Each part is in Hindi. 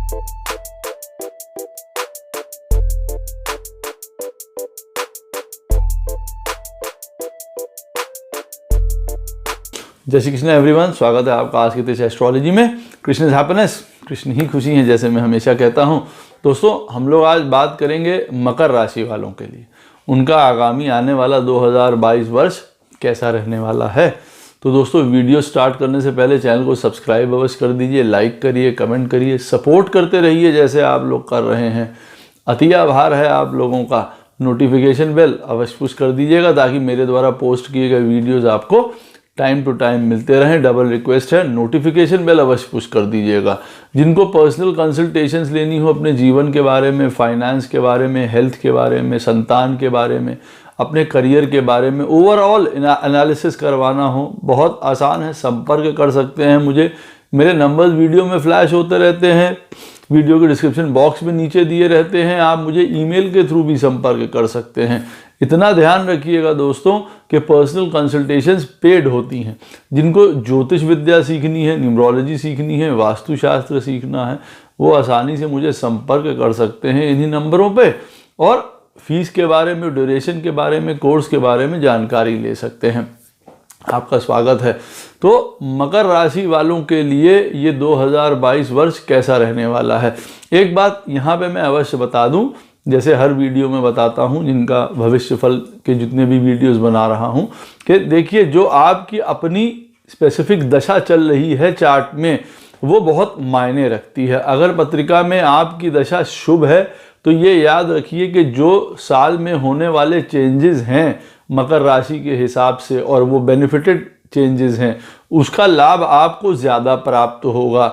जय श्री कृष्ण एवरीवन, स्वागत है आपका आज के तेज एस्ट्रोलॉजी में। कृष्ण इज हैप्पीनेस, कृष्ण ही खुशी है, जैसे मैं हमेशा कहता हूँ। दोस्तों, हम लोग आज बात करेंगे मकर राशि वालों के लिए, उनका आगामी आने वाला 2022 वर्ष कैसा रहने वाला है। तो दोस्तों, वीडियो स्टार्ट करने से पहले चैनल को सब्सक्राइब अवश्य कर दीजिए, लाइक करिए, कमेंट करिए, सपोर्ट करते रहिए जैसे आप लोग कर रहे हैं। अति आभार है आप लोगों का। नोटिफिकेशन बेल अवश्य पुश कर दीजिएगा ताकि मेरे द्वारा पोस्ट किए गए वीडियोज़ आपको टाइम टू टाइम मिलते रहें। डबल रिक्वेस्ट है, नोटिफिकेशन बेल अवश्य पुश कर दीजिएगा। जिनको पर्सनल कंसल्टेशंस लेनी हो अपने जीवन के बारे में, फाइनेंस के बारे में, हेल्थ के बारे में, संतान के बारे में, अपने करियर के बारे में, ओवरऑल एनालिसिस करवाना हो, बहुत आसान है, संपर्क कर सकते हैं मुझे। मेरे नंबर्स वीडियो में फ्लैश होते रहते हैं, वीडियो के डिस्क्रिप्शन बॉक्स में नीचे दिए रहते हैं। आप मुझे ईमेल के थ्रू भी संपर्क कर सकते हैं। इतना ध्यान रखिएगा दोस्तों कि पर्सनल कंसल्टेशंस पेड होती हैं। जिनको ज्योतिष विद्या सीखनी है, न्यूमरोलॉजी सीखनी है, वास्तुशास्त्र सीखना है, वो आसानी से मुझे संपर्क कर सकते हैं इन्हीं नंबरों पे, और फीस के बारे में, ड्यूरेशन के बारे में, कोर्स के बारे में जानकारी ले सकते हैं। आपका स्वागत है। तो मकर राशि वालों के लिए ये 2022 वर्ष कैसा रहने वाला है, एक बात यहाँ पे मैं अवश्य बता दूं, जैसे हर वीडियो में बताता हूँ, जिनका भविष्य फल के जितने भी वीडियोस बना रहा हूँ, कि देखिए जो आपकी अपनी स्पेसिफिक दशा चल रही है चार्ट में, वो बहुत मायने रखती है। अगर पत्रिका में आपकी दशा शुभ है तो ये याद रखिए कि जो साल में होने वाले चेंजेस हैं मकर राशि के हिसाब से, और वो बेनिफिटेड चेंजेस हैं, उसका लाभ आपको ज़्यादा प्राप्त होगा,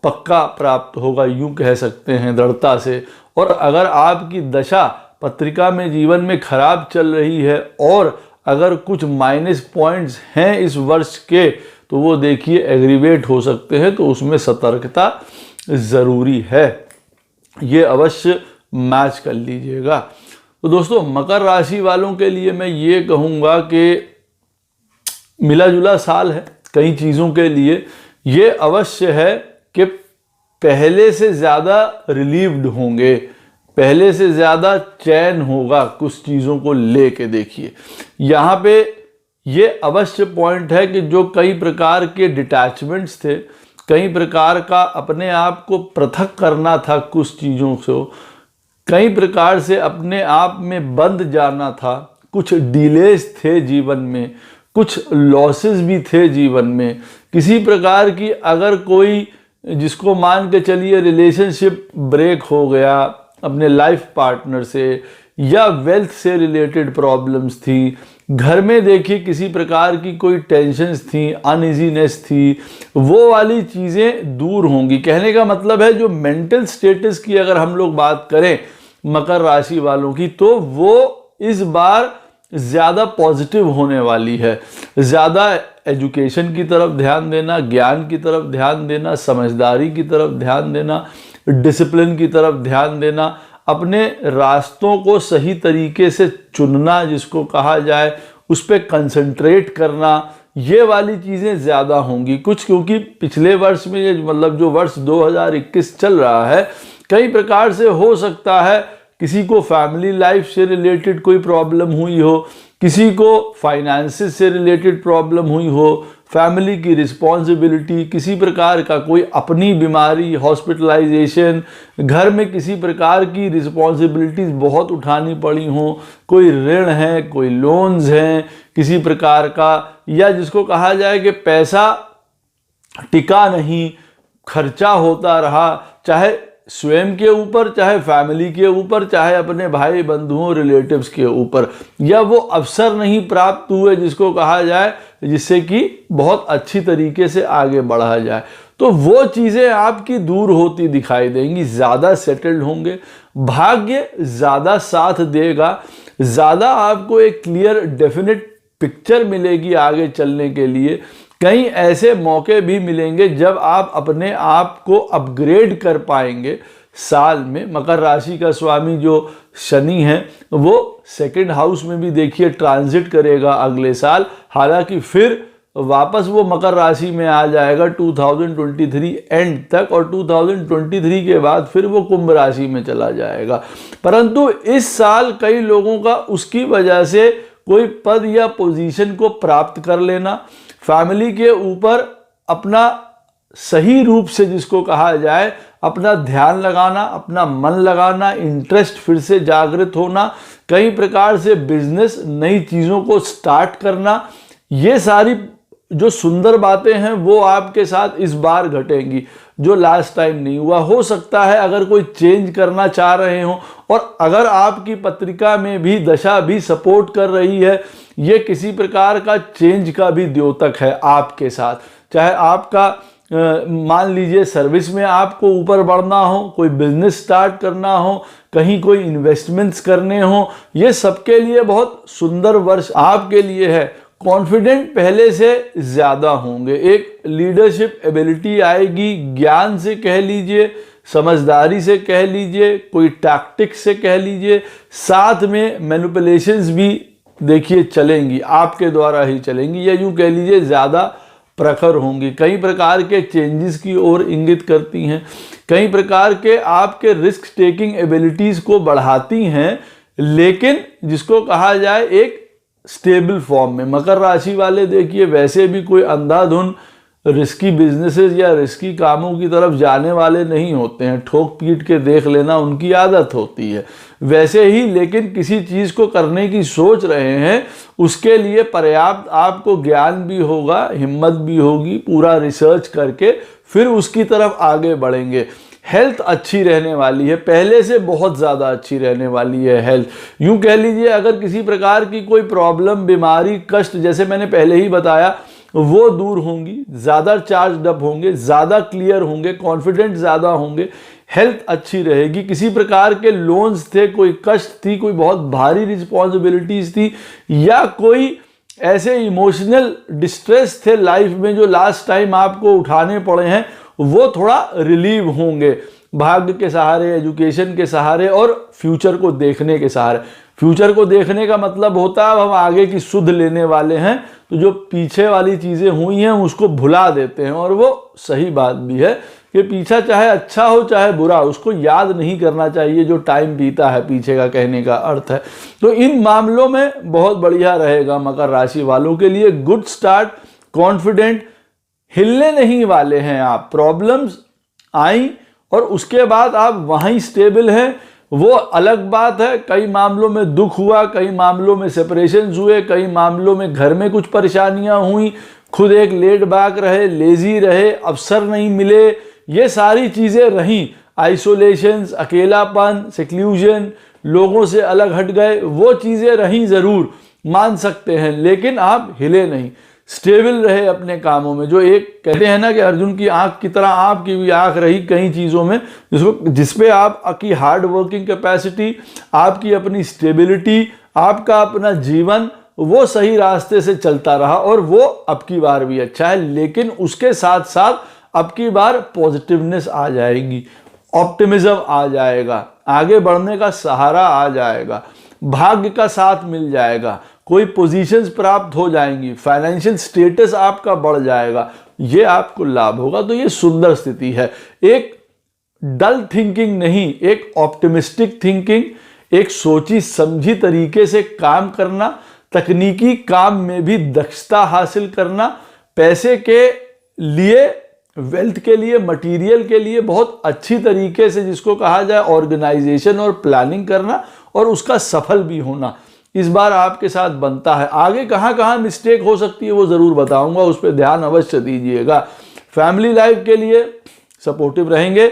पक्का प्राप्त होगा, यूँ कह सकते हैं दृढ़ता से। और अगर आपकी दशा पत्रिका में जीवन में खराब चल रही है और अगर कुछ माइनस पॉइंट्स हैं इस वर्ष के, तो वो देखिए एग्रीवेट हो सकते हैं, तो उसमें सतर्कता ज़रूरी है। ये अवश्य मैच कर लीजिएगा। तो दोस्तों, मकर राशि वालों के लिए मैं ये कहूँगा कि मिला जुला साल है कई चीज़ों के लिए। ये अवश्य है कि पहले से ज़्यादा रिलीव्ड होंगे, पहले से ज़्यादा चैन होगा कुछ चीज़ों को लेके। देखिए यहाँ पे ये अवश्य पॉइंट है कि जो कई प्रकार के डिटैचमेंट्स थे, कई प्रकार का अपने आप को पृथक करना था कुछ चीज़ों से, कई प्रकार से अपने आप में बंद जाना था, कुछ डिलेज थे जीवन में, कुछ लॉसेस भी थे जीवन में, किसी प्रकार की अगर कोई जिसको मान के चलिए रिलेशनशिप ब्रेक हो गया अपने लाइफ पार्टनर से, या वेल्थ से रिलेटेड प्रॉब्लम्स थी, घर में देखिए किसी प्रकार की कोई टेंशन्स थी, अनइजीनेस थी, वो वाली चीज़ें दूर होंगी। कहने का मतलब है जो मेंटल स्टेटस की अगर हम लोग बात करें मकर राशि वालों की, तो वो इस बार ज़्यादा पॉजिटिव होने वाली है। ज़्यादा एजुकेशन की तरफ ध्यान देना, ज्ञान की तरफ ध्यान देना, समझदारी की तरफ ध्यान देना, डिसिप्लिन की तरफ ध्यान देना, अपने रास्तों को सही तरीके से चुनना जिसको कहा जाए, उस पर कंसंट्रेट करना, ये वाली चीज़ें ज़्यादा होंगी कुछ। क्योंकि पिछले वर्ष में ये मतलब जो वर्ष 2021 चल रहा है, कई प्रकार से हो सकता है किसी को फैमिली लाइफ से रिलेटेड कोई प्रॉब्लम हुई हो, किसी को फाइनेंसेस से रिलेटेड प्रॉब्लम हुई हो, फैमिली की रिस्पॉन्सिबिलिटी, किसी प्रकार का कोई अपनी बीमारी, हॉस्पिटलाइजेशन, घर में किसी प्रकार की रिस्पॉन्सिबिलिटीज़ बहुत उठानी पड़ी हो, कोई ऋण है, कोई लोन्स हैं किसी प्रकार का, या जिसको कहा जाए कि पैसा टिका नहीं, खर्चा होता रहा, चाहे स्वयं के ऊपर, चाहे फैमिली के ऊपर, चाहे अपने भाई बंधुओं रिलेटिव्स के ऊपर, या वो अवसर नहीं प्राप्त हुए जिसको कहा जाए जिससे कि बहुत अच्छी तरीके से आगे बढ़ा जाए, तो वो चीज़ें आपकी दूर होती दिखाई देंगी। ज़्यादा सेटल्ड होंगे, भाग्य ज़्यादा साथ देगा, ज़्यादा आपको एक क्लियर डेफिनेट पिक्चर मिलेगी आगे चलने के लिए। कई ऐसे मौके भी मिलेंगे जब आप अपने आप को अपग्रेड कर पाएंगे साल में। मकर राशि का स्वामी जो शनि है वो सेकंड हाउस में भी देखिए ट्रांजिट करेगा अगले साल। हालांकि फिर वापस वो मकर राशि में आ जाएगा 2023 एंड तक, और 2023 के बाद फिर वो कुंभ राशि में चला जाएगा। परंतु इस साल कई लोगों का उसकी वजह से कोई पद या पोजीशन को प्राप्त कर लेना, फैमिली के ऊपर अपना सही रूप से जिसको कहा जाए अपना ध्यान लगाना, अपना मन लगाना, इंटरेस्ट फिर से जागृत होना, कई प्रकार से बिजनेस, नई चीज़ों को स्टार्ट करना, ये सारी जो सुंदर बातें हैं वो आपके साथ इस बार घटेंगी जो लास्ट टाइम नहीं हुआ। हो सकता है अगर कोई चेंज करना चाह रहे हो, और अगर आपकी पत्रिका में भी दशा भी सपोर्ट कर रही है, ये किसी प्रकार का चेंज का भी द्योतक है आपके साथ। चाहे आपका मान लीजिए सर्विस में आपको ऊपर बढ़ना हो, कोई बिजनेस स्टार्ट करना हो, कहीं कोई इन्वेस्टमेंट्स करने हो, ये सबके लिए बहुत सुंदर वर्ष आपके लिए है। कॉन्फिडेंट पहले से ज़्यादा होंगे, एक लीडरशिप एबिलिटी आएगी, ज्ञान से कह लीजिए, समझदारी से कह लीजिए, कोई टैक्टिक्स से कह लीजिए, साथ में मैनिपुलेशंस भी देखिए चलेंगी, आपके द्वारा ही चलेंगी, या यूँ कह लीजिए ज़्यादा प्रखर होंगी। कई प्रकार के चेंजेस की ओर इंगित करती हैं, कई प्रकार के आपके रिस्क टेकिंग एबिलिटीज़ को बढ़ाती हैं, लेकिन जिसको कहा जाए एक स्टेबल फॉर्म में। मकर राशि वाले देखिए वैसे भी कोई अंधाधुन रिस्की बिजनेसेस या रिस्की कामों की तरफ जाने वाले नहीं होते हैं, ठोक पीट के देख लेना उनकी आदत होती है वैसे ही, लेकिन किसी चीज़ को करने की सोच रहे हैं उसके लिए पर्याप्त आपको ज्ञान भी होगा, हिम्मत भी होगी, पूरा रिसर्च करके फिर उसकी तरफ आगे बढ़ेंगे। हेल्थ अच्छी रहने वाली है, पहले से बहुत ज़्यादा अच्छी रहने वाली है हेल्थ। यूँ कह लीजिए अगर किसी प्रकार की कोई प्रॉब्लम, बीमारी, कष्ट जैसे मैंने पहले ही बताया वो दूर होंगी, ज़्यादा चार्ज अप होंगे, ज़्यादा क्लियर होंगे, कॉन्फिडेंट ज़्यादा होंगे, हेल्थ अच्छी रहेगी। किसी प्रकार के लोन्स थे, कोई कष्ट थी, कोई बहुत भारी रिस्पॉन्सिबिलिटीज़ थी, या कोई ऐसे इमोशनल डिस्ट्रेस थे लाइफ में जो लास्ट टाइम आपको उठाने पड़े हैं, वो थोड़ा रिलीव होंगे भाग्य के सहारे, एजुकेशन के सहारे और फ्यूचर को देखने के सहारे। फ्यूचर को देखने का मतलब होता है अब हम आगे की सुध लेने वाले हैं, तो जो पीछे वाली चीज़ें हुई हैं उसको भुला देते हैं, और वो सही बात भी है कि पीछा चाहे अच्छा हो चाहे बुरा, उसको याद नहीं करना चाहिए जो टाइम बीता है पीछे का, कहने का अर्थ है। तो इन मामलों में बहुत बढ़िया रहेगा मकर राशि वालों के लिए। गुड स्टार्ट, कॉन्फिडेंट, हिलने नहीं वाले हैं आप। प्रॉब्लम्स आई और उसके बाद आप वहीं स्टेबल हैं, वो अलग बात है। कई मामलों में दुख हुआ, कई मामलों में सेपरेशंस हुए, कई मामलों में घर में कुछ परेशानियां हुई, खुद एक लेट बैक रहे, लेजी रहे, अवसर नहीं मिले, ये सारी चीज़ें रहीं। आइसोलेशंस, अकेलापन, सेक्लूजन, लोगों से अलग हट गए, वो चीज़ें रहीं ज़रूर, मान सकते हैं, लेकिन आप हिले नहीं, स्टेबल रहे अपने कामों में। जो एक कहते हैं ना कि अर्जुन की आंख की तरह आपकी भी आंख रही कई चीज़ों में, जिसपे आपकी हार्ड वर्किंग कैपेसिटी, आपकी अपनी स्टेबिलिटी, आपका अपना जीवन वो सही रास्ते से चलता रहा, और वो अब की बार भी अच्छा है। लेकिन उसके साथ साथ अब की बार पॉजिटिवनेस आ जाएगी, ऑप्टिमिज्म आ जाएगा, आगे बढ़ने का सहारा आ जाएगा, भाग्य का साथ मिल जाएगा, कोई पोजीशंस प्राप्त हो जाएंगी, फाइनेंशियल स्टेटस आपका बढ़ जाएगा, ये आपको लाभ होगा। तो ये सुंदर स्थिति है। एक डल थिंकिंग नहीं, एक ऑप्टिमिस्टिक थिंकिंग, एक सोची समझी तरीके से काम करना, तकनीकी काम में भी दक्षता हासिल करना, पैसे के लिए, वेल्थ के लिए, मटेरियल के लिए बहुत अच्छी तरीके से जिसको कहा जाए ऑर्गेनाइजेशन और प्लानिंग करना, और उसका सफल भी होना इस बार आपके साथ बनता है। आगे कहाँ कहाँ मिस्टेक हो सकती है वो ज़रूर बताऊंगा, उस पर ध्यान अवश्य दीजिएगा। फैमिली लाइफ के लिए सपोर्टिव रहेंगे,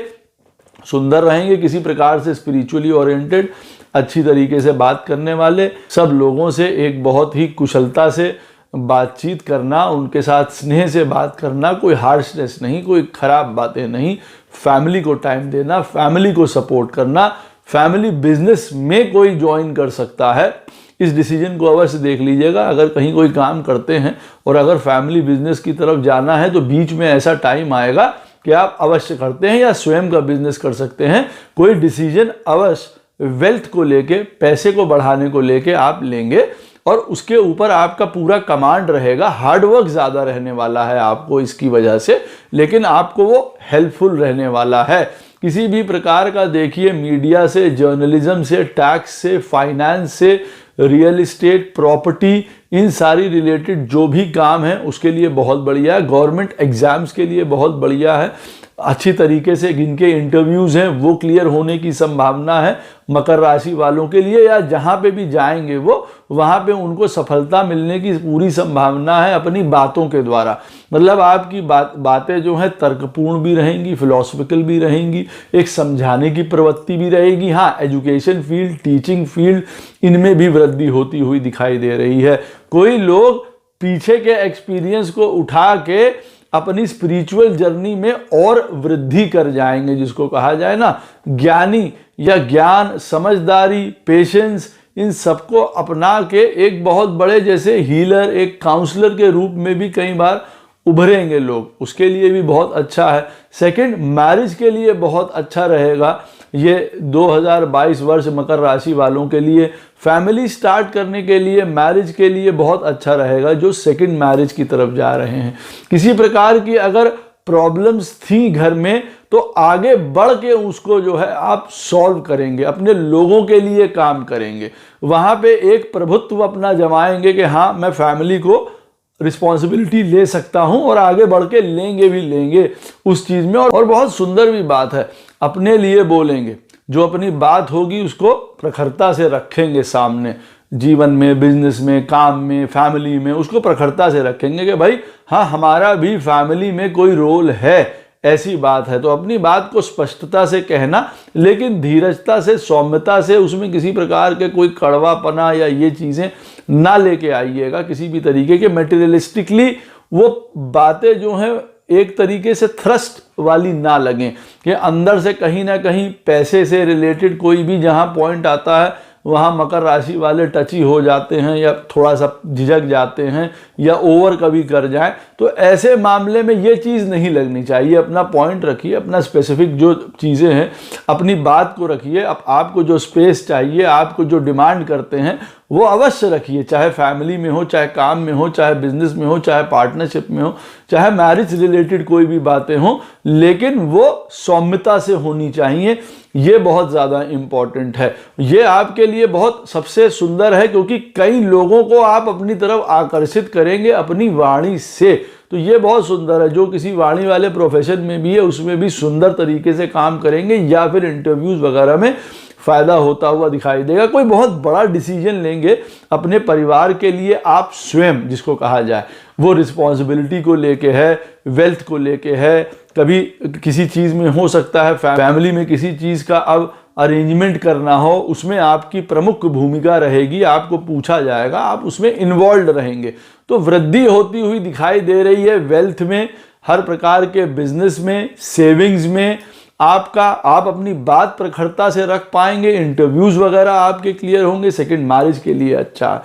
सुंदर रहेंगे, किसी प्रकार से स्पिरिचुअली ओरिएंटेड, अच्छी तरीके से बात करने वाले, सब लोगों से एक बहुत ही कुशलता से बातचीत करना, उनके साथ स्नेह से बात करना, कोई हार्शनेस नहीं, कोई ख़राब बातें नहीं, फैमिली को टाइम देना, फैमिली को सपोर्ट करना। फैमिली बिजनेस में कोई ज्वाइन कर सकता है, इस डिसीजन को अवश्य देख लीजिएगा। अगर कहीं कोई काम करते हैं और अगर फैमिली बिजनेस की तरफ जाना है तो बीच में ऐसा टाइम आएगा कि आप अवश्य करते हैं, या स्वयं का बिजनेस कर सकते हैं। कोई डिसीजन अवश्य वेल्थ को लेके, पैसे को बढ़ाने को लेके आप लेंगे, और उसके ऊपर आपका पूरा कमांड रहेगा। हार्डवर्क ज़्यादा रहने वाला है आपको इसकी वजह से, लेकिन आपको वो हेल्पफुल रहने वाला है। किसी भी प्रकार का देखिए मीडिया से, जर्नलिज्म से, टैक्स से, फाइनेंस से, रियल इस्टेट, प्रॉपर्टी, इन सारी रिलेटेड जो भी काम है उसके लिए बहुत बढ़िया है। गवर्नमेंट एग्जाम्स के लिए बहुत बढ़िया है। अच्छी तरीके से जिनके इंटरव्यूज़ हैं वो क्लियर होने की संभावना है मकर राशि वालों के लिए, या जहाँ पे भी जाएंगे वो वहाँ पे उनको सफलता मिलने की पूरी संभावना है अपनी बातों के द्वारा। मतलब आपकी बातें जो हैं तर्कपूर्ण भी रहेंगी, फिलोसफिकल भी रहेंगी, एक समझाने की प्रवृत्ति भी रहेगी। हाँ, एजुकेशन फील्ड, टीचिंग फील्ड, इनमें भी वृद्धि होती हुई दिखाई दे रही है। कोई लोग पीछे के एक्सपीरियंस को उठा के अपनी स्पिरिचुअल जर्नी में और वृद्धि कर जाएंगे, जिसको कहा जाए ना ज्ञानी या ज्ञान, समझदारी, पेशेंस, इन सबको अपना के एक बहुत बड़े जैसे हीलर, एक काउंसलर के रूप में भी कई बार उभरेंगे लोग। उसके लिए भी बहुत अच्छा है। सेकंड, मैरिज के लिए बहुत अच्छा रहेगा ये 2022 वर्ष मकर राशि वालों के लिए। फैमिली स्टार्ट करने के लिए, मैरिज के लिए बहुत अच्छा रहेगा जो सेकंड मैरिज की तरफ जा रहे हैं। किसी प्रकार की अगर प्रॉब्लम्स थी घर में तो आगे बढ़ के उसको जो है आप सॉल्व करेंगे, अपने लोगों के लिए काम करेंगे, वहाँ पे एक प्रभुत्व अपना जमाएंगे कि हाँ मैं फैमिली को रिस्पॉन्सिबिलिटी ले सकता हूँ, और आगे बढ़ के लेंगे भी लेंगे उस चीज़ में। और बहुत सुंदर भी बात है, अपने लिए बोलेंगे, जो अपनी बात होगी उसको प्रखरता से रखेंगे सामने, जीवन में, बिजनेस में, काम में, फैमिली में, उसको प्रखरता से रखेंगे कि भाई हाँ हमारा भी फैमिली में कोई रोल है, ऐसी बात है। तो अपनी बात को स्पष्टता से कहना, लेकिन धीरजता से, सौम्यता से, उसमें किसी प्रकार के कोई कड़वापना या ये चीज़ें ना लेके आइएगा किसी भी तरीके के। मटेरियलिस्टिकली वो बातें जो हैं एक तरीके से थ्रस्ट वाली ना लगें कि अंदर से कहीं ना कहीं पैसे से रिलेटेड कोई भी जहां पॉइंट आता है वहाँ मकर राशि वाले टची हो जाते हैं या थोड़ा सा झिझक जाते हैं या ओवर कभी कर जाएं। तो ऐसे मामले में ये चीज़ नहीं लगनी चाहिए। अपना पॉइंट रखिए, अपना स्पेसिफिक जो चीज़ें हैं अपनी बात को रखिए। अब आपको जो स्पेस चाहिए, आपको जो डिमांड करते हैं वो अवश्य रखिए, चाहे फैमिली में हो, चाहे काम में हो, चाहे बिजनेस में हो, चाहे पार्टनरशिप में हो, चाहे मैरिज रिलेटेड कोई भी बातें हो, लेकिन वो सौम्यता से होनी चाहिए। ये बहुत ज़्यादा इम्पॉर्टेंट है। ये आपके लिए बहुत सबसे सुंदर है क्योंकि कई लोगों को आप अपनी तरफ आकर्षित करेंगे अपनी वाणी से। तो ये बहुत सुंदर है। जो किसी वाणी वाले प्रोफेशन में भी है उसमें भी सुंदर तरीके से काम करेंगे या फिर इंटरव्यूज़ वगैरह में फ़ायदा होता हुआ दिखाई देगा। कोई बहुत बड़ा डिसीजन लेंगे अपने परिवार के लिए आप स्वयं, जिसको कहा जाए, वो रिस्पॉन्सिबिलिटी को लेके है, वेल्थ को लेके है, कभी किसी चीज़ में हो सकता है फैमिली में किसी चीज़ का अब अरेंजमेंट करना हो, उसमें आपकी प्रमुख भूमिका रहेगी, आपको पूछा जाएगा, आप उसमें इन्वॉल्व रहेंगे। तो वृद्धि होती हुई दिखाई दे रही है वेल्थ में, हर प्रकार के बिजनेस में, सेविंग्स में। आप अपनी बात प्रखरता से रख पाएंगे, इंटरव्यूज़ वगैरह आपके क्लियर होंगे। सेकंड मैरिज के लिए अच्छा।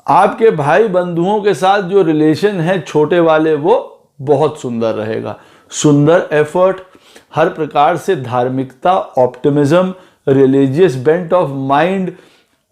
आपके भाई बंधुओं के साथ जो रिलेशन है छोटे वाले वो बहुत सुंदर रहेगा। सुंदर एफर्ट, हर प्रकार से धार्मिकता, optimism, religious bent of mind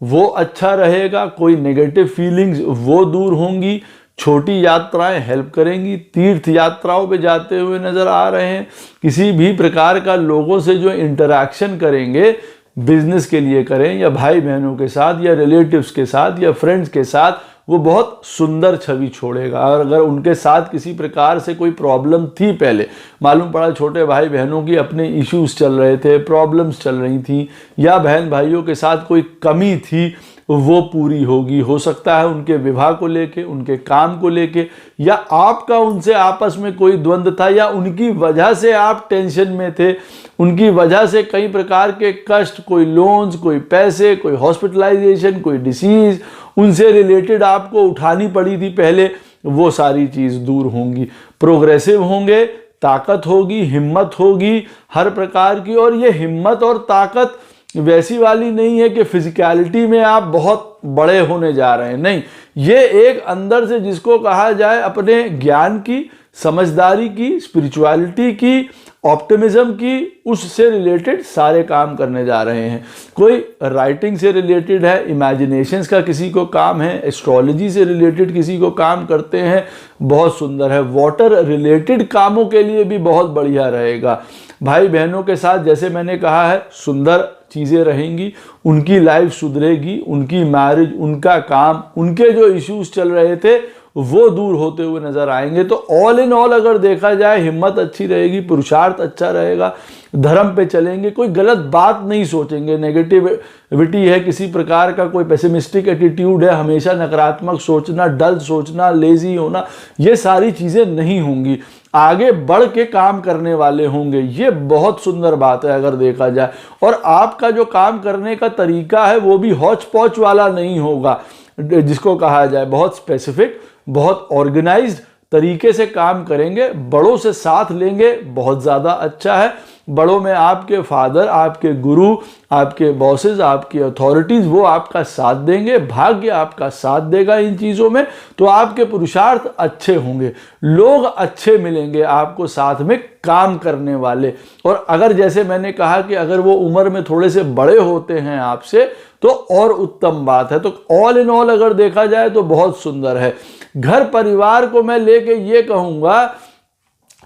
वो अच्छा रहेगा। कोई नेगेटिव फीलिंग्स वो दूर होंगी। छोटी यात्राएं हेल्प करेंगी। तीर्थ यात्राओं पे जाते हुए नज़र आ रहे हैं। किसी भी प्रकार का लोगों से जो इंटरैक्शन करेंगे, बिजनेस के लिए करें या भाई बहनों के साथ या रिलेटिव्स के साथ या फ्रेंड्स के साथ, वो बहुत सुंदर छवि छोड़ेगा। और अगर उनके साथ किसी प्रकार से कोई प्रॉब्लम थी, पहले मालूम पड़ा छोटे भाई बहनों की अपने इश्यूज चल रहे थे, प्रॉब्लम्स चल रही थी, या बहन भाइयों के साथ कोई कमी थी, वो पूरी होगी। हो सकता है उनके विवाह को लेके, उनके काम को लेके, या आपका उनसे आपस में कोई द्वंद्व था, या उनकी वजह से आप टेंशन में थे, उनकी वजह से कई प्रकार के कष्ट, कोई लोन्स, कोई पैसे, कोई हॉस्पिटलाइजेशन, कोई डिसीज उनसे रिलेटेड आपको उठानी पड़ी थी पहले, वो सारी चीज़ दूर होंगी। प्रोग्रेसिव होंगे, ताकत होगी, हिम्मत होगी हर प्रकार की। और ये हिम्मत और ताकत वैसी वाली नहीं है कि फिजिकलिटी में आप बहुत बड़े होने जा रहे हैं, नहीं। ये एक अंदर से, जिसको कहा जाए, अपने ज्ञान की, समझदारी की, स्पिरिचुअलिटी की, ऑप्टिमिज्म की, उससे रिलेटेड सारे काम करने जा रहे हैं। कोई राइटिंग से रिलेटेड है, इमेजिनेशंस का किसी को काम है, एस्ट्रोलॉजी से रिलेटेड किसी को काम करते हैं, बहुत सुंदर है। वाटर रिलेटेड कामों के लिए भी बहुत बढ़िया रहेगा। भाई बहनों के साथ जैसे मैंने कहा है, सुंदर चीज़ें रहेंगी, उनकी लाइफ सुधरेगी, उनकी मैरिज, उनका काम, उनके जो इश्यूज चल रहे थे वो दूर होते हुए नजर आएंगे। तो ऑल इन ऑल अगर देखा जाए, हिम्मत अच्छी रहेगी, पुरुषार्थ अच्छा रहेगा, धर्म पे चलेंगे, कोई गलत बात नहीं सोचेंगे, नेगेटिविटी है किसी प्रकार का, कोई पेसिमिस्टिक एटीट्यूड है, हमेशा नकारात्मक सोचना, डल सोचना, लेजी होना, ये सारी चीज़ें नहीं होंगी। आगे बढ़ के काम करने वाले होंगे, ये बहुत सुंदर बात है अगर देखा जाए। और आपका जो काम करने का तरीका है वो भी हौच पौच वाला नहीं होगा, जिसको कहा जाए बहुत स्पेसिफिक, बहुत ऑर्गेनाइज्ड तरीके से काम करेंगे, बड़ों से साथ लेंगे, बहुत ज़्यादा अच्छा है। बड़ों में आपके फादर, आपके गुरु, आपके बॉसेस, आपकी अथॉरिटीज़, वो आपका साथ देंगे, भाग्य आपका साथ देगा इन चीज़ों में, तो आपके पुरुषार्थ अच्छे होंगे, लोग अच्छे मिलेंगे आपको साथ में काम करने वाले। और अगर जैसे मैंने कहा कि अगर वो उम्र में थोड़े से बड़े होते हैं आपसे तो और उत्तम बात है। तो ऑल इन ऑल अगर देखा जाए तो बहुत सुंदर है। घर परिवार को मैं लेके ये कहूँगा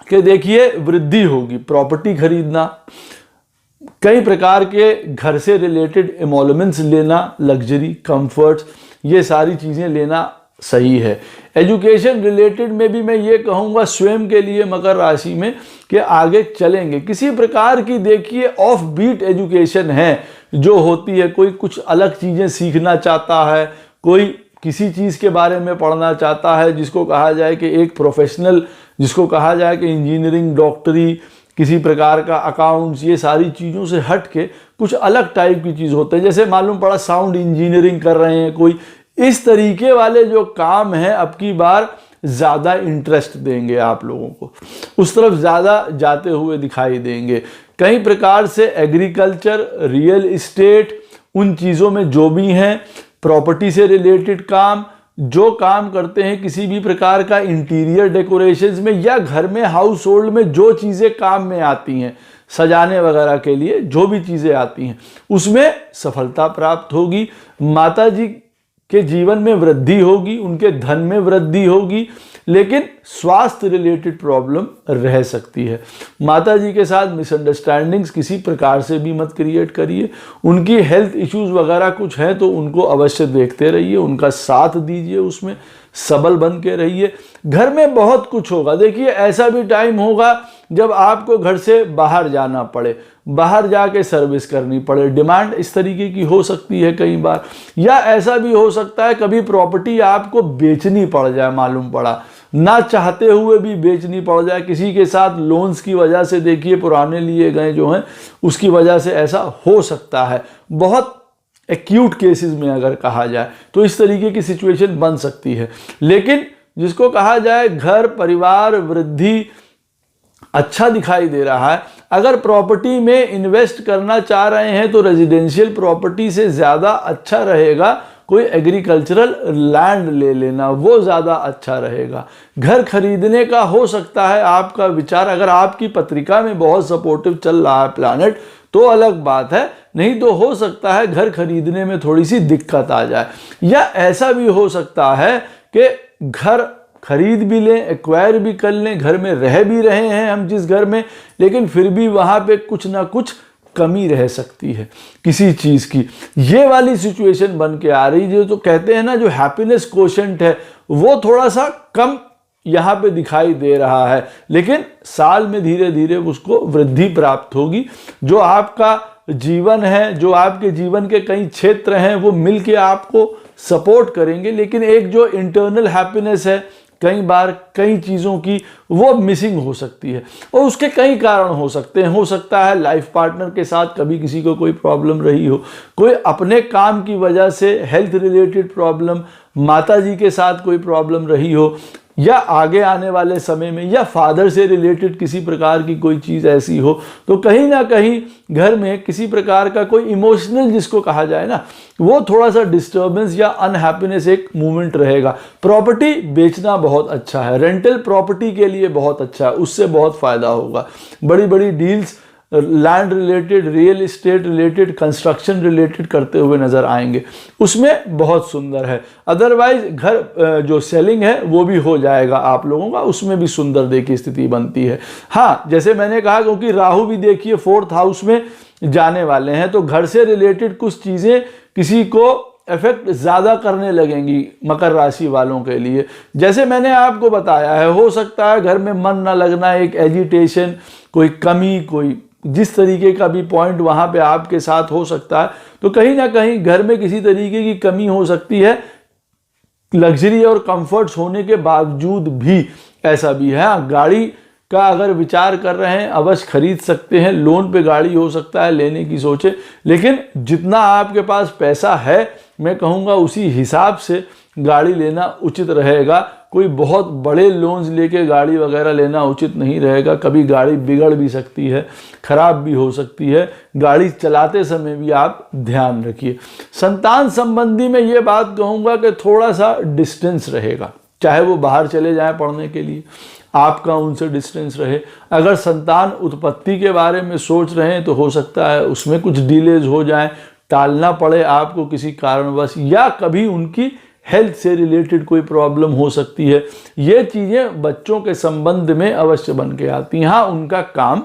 कि देखिए वृद्धि होगी, प्रॉपर्टी खरीदना, कई प्रकार के घर से रिलेटेड एमोलमेंट्स लेना, लग्जरी, कंफर्ट्स, ये सारी चीज़ें लेना सही है। एजुकेशन रिलेटेड में भी मैं ये कहूँगा स्वयं के लिए मकर राशि में कि आगे चलेंगे। किसी प्रकार की देखिए ऑफ बीट एजुकेशन है जो होती है, कोई कुछ अलग चीज़ें सीखना चाहता है, कोई किसी चीज़ के बारे में पढ़ना चाहता है, जिसको कहा जाए कि एक प्रोफेशनल, जिसको कहा जाए कि इंजीनियरिंग, डॉक्टरी, किसी प्रकार का अकाउंट्स, ये सारी चीज़ों से हट के कुछ अलग टाइप की चीज़ होते हैं। जैसे मालूम पड़ा साउंड इंजीनियरिंग कर रहे हैं कोई, इस तरीके वाले जो काम हैं अब की बार ज़्यादा इंटरेस्ट देंगे आप लोगों को, उस तरफ ज़्यादा जाते हुए दिखाई देंगे। कई प्रकार से एग्रीकल्चर, रियल इस्टेट, उन चीज़ों में जो भी हैं, प्रॉपर्टी से रिलेटेड काम, जो काम करते हैं किसी भी प्रकार का इंटीरियर डेकोरेशंस में या घर में, हाउस होल्ड में जो चीज़ें काम में आती हैं, सजाने वगैरह के लिए जो भी चीज़ें आती हैं, उसमें सफलता प्राप्त होगी। माता जी के जीवन में वृद्धि होगी, उनके धन में वृद्धि होगी, लेकिन स्वास्थ्य रिलेटेड प्रॉब्लम रह सकती है। माता जी के साथ मिसअंडरस्टैंडिंग्स किसी प्रकार से भी मत क्रिएट करिए। उनकी हेल्थ इश्यूज वगैरह कुछ हैं तो उनको अवश्य देखते रहिए, उनका साथ दीजिए, उसमें सबल बन के रहिए। घर में बहुत कुछ होगा। देखिए ऐसा भी टाइम होगा जब आपको घर से बाहर जाना पड़े, बाहर जाके सर्विस करनी पड़े, डिमांड इस तरीके की हो सकती है कई बार। या ऐसा भी हो सकता है कभी प्रॉपर्टी आपको बेचनी पड़ जाए, मालूम पड़ा ना चाहते हुए भी बेचनी पड़ जाए, किसी के साथ लोन्स की वजह से, देखिए पुराने लिए गए जो हैं उसकी वजह से ऐसा हो सकता है। बहुत एक्यूट केसेस में अगर कहा जाए तो इस तरीके की सिचुएशन बन सकती है। लेकिन जिसको कहा जाए घर परिवार वृद्धि अच्छा दिखाई दे रहा है। अगर प्रॉपर्टी में इन्वेस्ट करना चाह रहे हैं तो रेजिडेंशियल प्रॉपर्टी से ज़्यादा अच्छा रहेगा कोई एग्रीकल्चरल लैंड ले लेना, वो ज़्यादा अच्छा रहेगा। घर खरीदने का हो सकता है आपका विचार, अगर आपकी पत्रिका में बहुत सपोर्टिव चल रहा है प्लैनेट तो अलग बात है, नहीं तो हो सकता है घर खरीदने में थोड़ी सी दिक्कत आ जाए। या ऐसा भी हो सकता है कि घर खरीद भी लें, एक्वायर भी कर लें, घर में रह भी रहे हैं हम जिस घर में, लेकिन फिर भी वहाँ पे कुछ ना कुछ कमी रह सकती है किसी चीज़ की। ये वाली सिचुएशन बन के आ रही है। जो कहते हैं ना, जो हैप्पीनेस कोशेंट है वो थोड़ा सा कम यहाँ पे दिखाई दे रहा है, लेकिन साल में धीरे धीरे उसको वृद्धि प्राप्त होगी। जो आपका जीवन है, जो आपके जीवन के कई क्षेत्र हैं वो मिलके आपको सपोर्ट करेंगे, लेकिन एक जो इंटरनल हैप्पीनेस है कई बार कई चीज़ों की वो मिसिंग हो सकती है और उसके कई कारण हो सकते हैं। हो सकता है लाइफ पार्टनर के साथ कभी किसी को कोई प्रॉब्लम रही हो, कोई अपने काम की वजह से हेल्थ रिलेटेड प्रॉब्लम, माता जी के साथ कोई प्रॉब्लम रही हो, या आगे आने वाले समय में, या फादर से रिलेटेड किसी प्रकार की कोई चीज़ ऐसी हो, तो कहीं ना कहीं घर में किसी प्रकार का कोई इमोशनल, जिसको कहा जाए ना, वो थोड़ा सा डिस्टर्बेंस या अनहैप्पीनेस एक मूवमेंट रहेगा। प्रॉपर्टी बेचना बहुत अच्छा है, रेंटल प्रॉपर्टी के लिए बहुत अच्छा है, उससे बहुत फ़ायदा होगा। बड़ी बड़ी deals land related, real estate related, construction related करते हुए नज़र आएंगे, उसमें बहुत सुंदर है। अदरवाइज घर जो सेलिंग है वो भी हो जाएगा आप लोगों का, उसमें भी सुंदर देखिए स्थिति बनती है। हाँ, जैसे मैंने कहा, क्योंकि राहु भी देखिए 4th हाउस में जाने वाले हैं, तो घर से रिलेटेड कुछ चीज़ें किसी को इफेक्ट ज़्यादा करने लगेंगी मकर राशि वालों के लिए। जैसे मैंने आपको बताया है, हो सकता है घर में मन न लगना, एक एजिटेशन, कोई कमी, कोई जिस तरीके का भी पॉइंट वहाँ पे आपके साथ हो सकता है, तो कहीं ना कहीं घर में किसी तरीके की कमी हो सकती है, लग्जरी और कंफर्ट्स होने के बावजूद भी। ऐसा भी है। गाड़ी का अगर विचार कर रहे हैं, अवश्य खरीद सकते हैं, लोन पे गाड़ी हो सकता है लेने की सोचे, लेकिन जितना आपके पास पैसा है, मैं कहूँगा उसी हिसाब से गाड़ी लेना उचित रहेगा। कोई बहुत बड़े लोन्स लेके गाड़ी वगैरह लेना उचित नहीं रहेगा। कभी गाड़ी बिगड़ भी सकती है, खराब भी हो सकती है, गाड़ी चलाते समय भी आप ध्यान रखिए। संतान संबंधी में ये बात कहूँगा कि थोड़ा सा डिस्टेंस रहेगा, चाहे वो बाहर चले जाएं पढ़ने के लिए, आपका उनसे डिस्टेंस रहे। अगर संतान उत्पत्ति के बारे में सोच रहे हैं तो हो सकता है उसमें कुछ डिलेज हो जाए, टालना पड़े आपको किसी कारणवश, या कभी उनकी हेल्थ से रिलेटेड कोई प्रॉब्लम हो सकती है। ये चीज़ें बच्चों के संबंध में अवश्य बन के आती हैं। हाँ, उनका काम,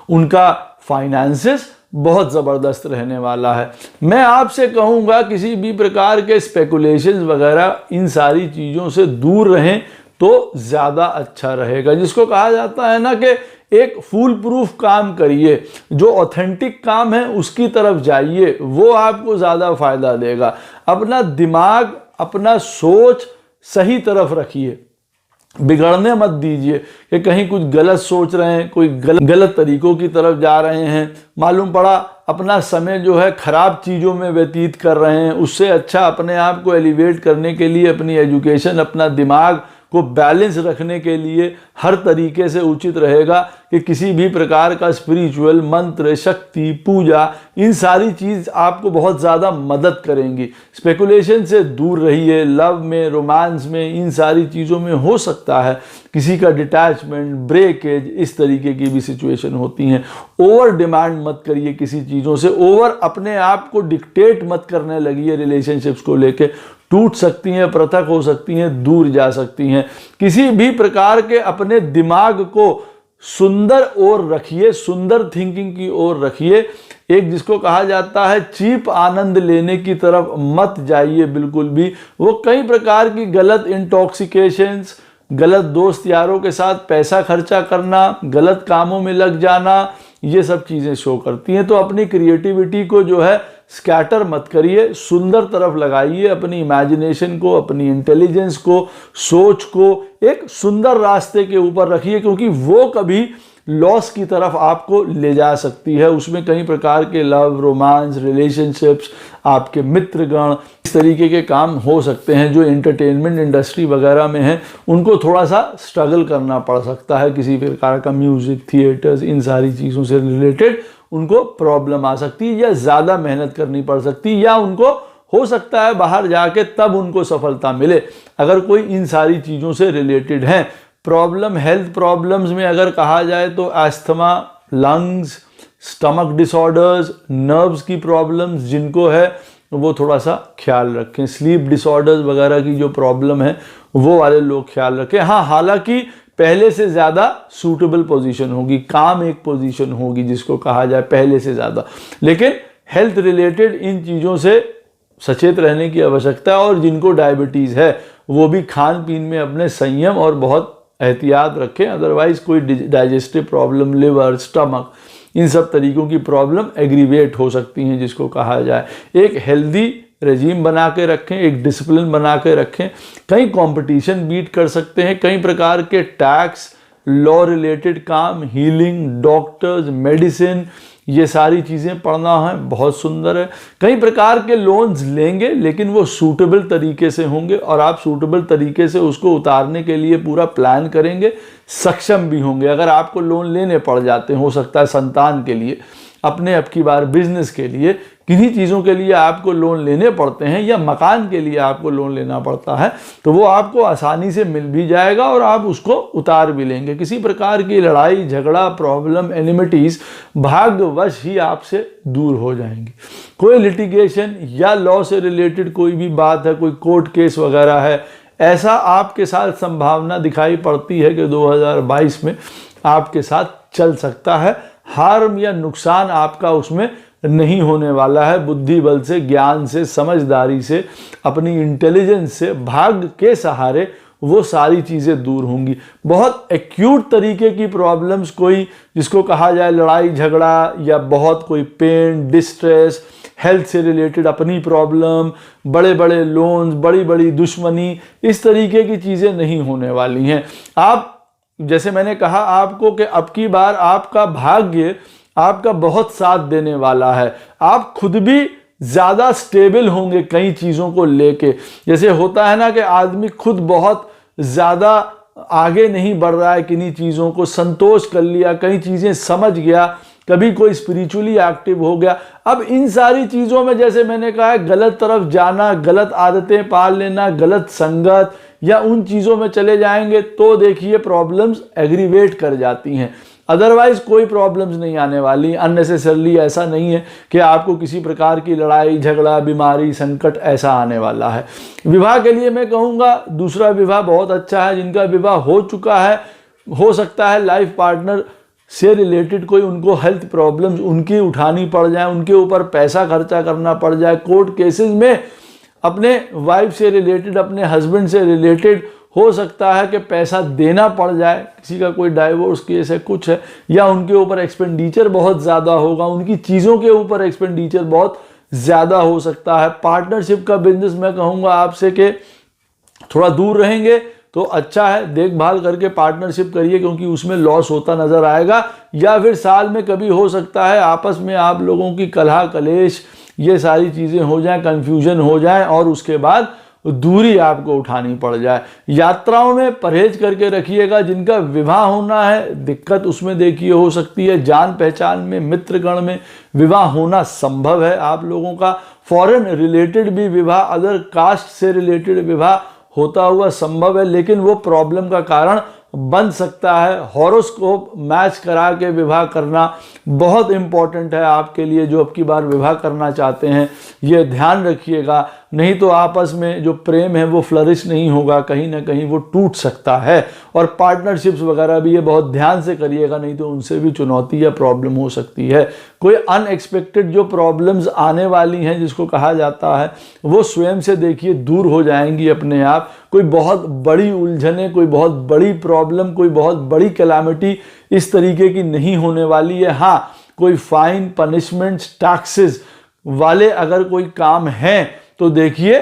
उनका फाइनेंसेस बहुत ज़बरदस्त रहने वाला है। मैं आपसे कहूँगा किसी भी प्रकार के स्पेकुलेशंस वगैरह, इन सारी चीज़ों से दूर रहें तो ज़्यादा अच्छा रहेगा। जिसको कहा जाता है ना कि एक फूल प्रूफ काम करिए, जो ऑथेंटिक काम है उसकी तरफ जाइए, वो आपको ज़्यादा फायदा देगा। अपना दिमाग, अपना सोच सही तरफ रखिए, बिगड़ने मत दीजिए कि कहीं कुछ गलत सोच रहे हैं, कोई गलत तरीकों की तरफ जा रहे हैं, मालूम पड़ा अपना समय जो है खराब चीज़ों में व्यतीत कर रहे हैं। उससे अच्छा अपने आप को एलिवेट करने के लिए, अपनी एजुकेशन, अपना दिमाग को बैलेंस रखने के लिए हर तरीके से उचित रहेगा कि किसी भी प्रकार का स्पिरिचुअल मंत्र, शक्ति, पूजा, इन सारी चीज़ आपको बहुत ज़्यादा मदद करेंगी। स्पेकुलेशन से दूर रहिए। लव में, रोमांस में, इन सारी चीज़ों में हो सकता है किसी का डिटैचमेंट, ब्रेकेज, इस तरीके की भी सिचुएशन होती हैं। ओवर डिमांड मत करिए किसी चीज़ों से, ओवर अपने आप को डिक्टेट मत करने लगिए। रिलेशनशिप्स को लेके टूट सकती हैं, पृथक हो सकती हैं, दूर जा सकती हैं। किसी भी प्रकार के अपने दिमाग को सुंदर ओर रखिए, सुंदर थिंकिंग की ओर रखिए। एक जिसको कहा जाता है चीप आनंद लेने की तरफ मत जाइए बिल्कुल भी। वो कई प्रकार की गलत इंटॉक्सिकेशंस, गलत दोस्त यारों के साथ पैसा खर्चा करना, गलत कामों में लग जाना, ये सब चीज़ें शो करती हैं। तो अपनी क्रिएटिविटी को जो है स्कैटर मत करिए, सुंदर तरफ लगाइए। अपनी इमेजिनेशन को, अपनी इंटेलिजेंस को, सोच को एक सुंदर रास्ते के ऊपर रखिए, क्योंकि वो कभी लॉस की तरफ आपको ले जा सकती है। उसमें कई प्रकार के लव, रोमांस, रिलेशनशिप्स, आपके मित्रगण, इस तरीके के काम हो सकते हैं। जो एंटरटेनमेंट इंडस्ट्री वगैरह में हैं, उनको थोड़ा सा स्ट्रगल करना पड़ सकता है। किसी प्रकार का म्यूज़िक, थिएटर्स, इन सारी चीज़ों से रिलेटेड उनको प्रॉब्लम आ सकती है, या ज़्यादा मेहनत करनी पड़ सकती है, या उनको हो सकता है बाहर जाके तब उनको सफलता मिले, अगर कोई इन सारी चीज़ों से रिलेटेड हैं। प्रॉब्लम, हेल्थ प्रॉब्लम्स में अगर कहा जाए तो asthma, lungs, stomach disorders, nerves की प्रॉब्लम्स जिनको है वो थोड़ा सा ख्याल रखें। स्लीप डिसऑर्डर्स वगैरह की जो प्रॉब्लम है वो वाले लोग ख्याल रखें। हाँ, हालांकि पहले से ज़्यादा सूटेबल पोजीशन होगी, काम एक पोजीशन होगी जिसको कहा जाए पहले से ज़्यादा, लेकिन हेल्थ रिलेटेड इन चीज़ों से सचेत रहने की आवश्यकता है। और जिनको डायबिटीज़ है वो भी खान पीन में अपने संयम और बहुत एहतियात रखें, अदरवाइज कोई डाइजेस्टिव प्रॉब्लम, लिवर, स्टमक, इन सब तरीक़ों की प्रॉब्लम एग्रीवेट हो सकती हैं जिसको कहा जाए। एक हेल्दी रेजीम बना के रखें, एक डिसिप्लिन बना के रखें। कई कंपटीशन बीट कर सकते हैं, कई प्रकार के टैक्स लॉ रिलेटेड काम, हीलिंग, डॉक्टर्स, मेडिसिन, ये सारी चीज़ें पढ़ना है, बहुत सुंदर है। कई प्रकार के लोन्स लेंगे लेकिन वो सूटेबल तरीके से होंगे और आप सूटेबल तरीके से उसको उतारने के लिए पूरा प्लान करेंगे, सक्षम भी होंगे। अगर आपको लोन लेने पड़ जाते हैं, हो सकता है संतान के लिए, अपने अब की बार बिजनेस के लिए, किन्हीं चीज़ों के लिए आपको लोन लेने पड़ते हैं या मकान के लिए आपको लोन लेना पड़ता है, तो वो आपको आसानी से मिल भी जाएगा और आप उसको उतार भी लेंगे। किसी प्रकार की लड़ाई झगड़ा, प्रॉब्लम, एनिमिटीज़ भाग्यवश ही आपसे दूर हो जाएंगी। कोई लिटिगेशन या लॉ से रिलेटेड कोई भी बात है, कोई कोर्ट केस वगैरह है, ऐसा आपके साथ संभावना दिखाई पड़ती है कि 2022 में आपके साथ चल सकता है। हार्म या नुकसान आपका उसमें नहीं होने वाला है। बुद्धि बल से, ज्ञान से, समझदारी से, अपनी इंटेलिजेंस से, भाग्य के सहारे वो सारी चीज़ें दूर होंगी। बहुत एक्यूट तरीके की प्रॉब्लम्स, कोई जिसको कहा जाए लड़ाई झगड़ा या बहुत कोई पेन, डिस्ट्रेस, हेल्थ से रिलेटेड अपनी प्रॉब्लम, बड़े बड़े लोन्स, बड़ी बड़ी दुश्मनी, इस तरीके की चीज़ें नहीं होने वाली हैं। आप, जैसे मैंने कहा आपको कि अब की बार आपका भाग्य आपका बहुत साथ देने वाला है। आप खुद भी ज़्यादा स्टेबल होंगे कई चीज़ों को लेके। जैसे होता है ना कि आदमी खुद बहुत ज़्यादा आगे नहीं बढ़ रहा है, किन्हीं चीज़ों को संतोष कर लिया, कई चीज़ें समझ गया, कभी कोई स्पिरिचुअली एक्टिव हो गया। अब इन सारी चीज़ों में, जैसे मैंने कहा है, गलत तरफ जाना, गलत आदतें पाल लेना, गलत संगत या उन चीज़ों में चले जाएंगे तो देखिए प्रॉब्लम्स एग्रीवेट कर जाती हैं। अदरवाइज कोई प्रॉब्लम्स नहीं आने वाली। अननेसेसरली ऐसा नहीं है कि आपको किसी प्रकार की लड़ाई झगड़ा, बीमारी, संकट ऐसा आने वाला है। विवाह के लिए मैं कहूँगा दूसरा विवाह बहुत अच्छा है। जिनका विवाह हो चुका है, हो सकता है लाइफ पार्टनर से रिलेटेड कोई उनको हेल्थ प्रॉब्लम्स उनकी उठानी पड़ जाए, उनके ऊपर पैसा खर्चा करना पड़ जाए। कोर्ट केसेस में अपने वाइफ से रिलेटेड, अपने हस्बैंड से रिलेटेड हो सकता है कि पैसा देना पड़ जाए, किसी का कोई डाइवोर्स केस है, कुछ है, या उनके ऊपर एक्सपेंडिचर बहुत ज़्यादा होगा, उनकी चीज़ों के ऊपर एक्सपेंडिचर बहुत ज़्यादा हो सकता है। पार्टनरशिप का बिजनेस मैं कहूँगा आपसे कि थोड़ा दूर रहेंगे तो अच्छा है, देखभाल करके पार्टनरशिप करिए क्योंकि उसमें लॉस होता नज़र आएगा। या फिर साल में कभी हो सकता है आपस में आप लोगों की कलह कलेश, ये सारी चीज़ें हो जाएं, कन्फ्यूजन हो जाए और उसके बाद दूरी आपको उठानी पड़ जाए। यात्राओं में परहेज करके रखिएगा। जिनका विवाह होना है, दिक्कत उसमें देखिए हो सकती है। जान पहचान में, मित्रगण में विवाह होना संभव है आप लोगों का। फॉरेन रिलेटेड भी विवाह, अदर कास्ट से रिलेटेड विवाह होता हुआ संभव है, लेकिन वो प्रॉब्लम का कारण बन सकता है। हॉरोस्कोप मैच करा के विवाह करना बहुत इंपॉर्टेंट है आपके लिए। जो अब की बार विवाह करना चाहते हैं ये ध्यान रखिएगा, नहीं तो आपस में जो प्रेम है वो फ्लरिश नहीं होगा, कहीं ना कहीं वो टूट सकता है। और पार्टनरशिप्स वगैरह भी ये बहुत ध्यान से करिएगा, नहीं तो उनसे भी चुनौती या प्रॉब्लम हो सकती है। कोई अनएक्सपेक्टेड जो प्रॉब्लम्स आने वाली हैं जिसको कहा जाता है, वो स्वयं से देखिए दूर हो जाएंगी अपने आप। कोई बहुत बड़ी उलझने, कोई बहुत बड़ी प्रॉब्लम, कोई बहुत बड़ी कैलामिटी इस तरीके की नहीं होने वाली है। हाँ, कोई फाइन, पनिशमेंट्स, टैक्सेस वाले अगर कोई काम हैं तो देखिए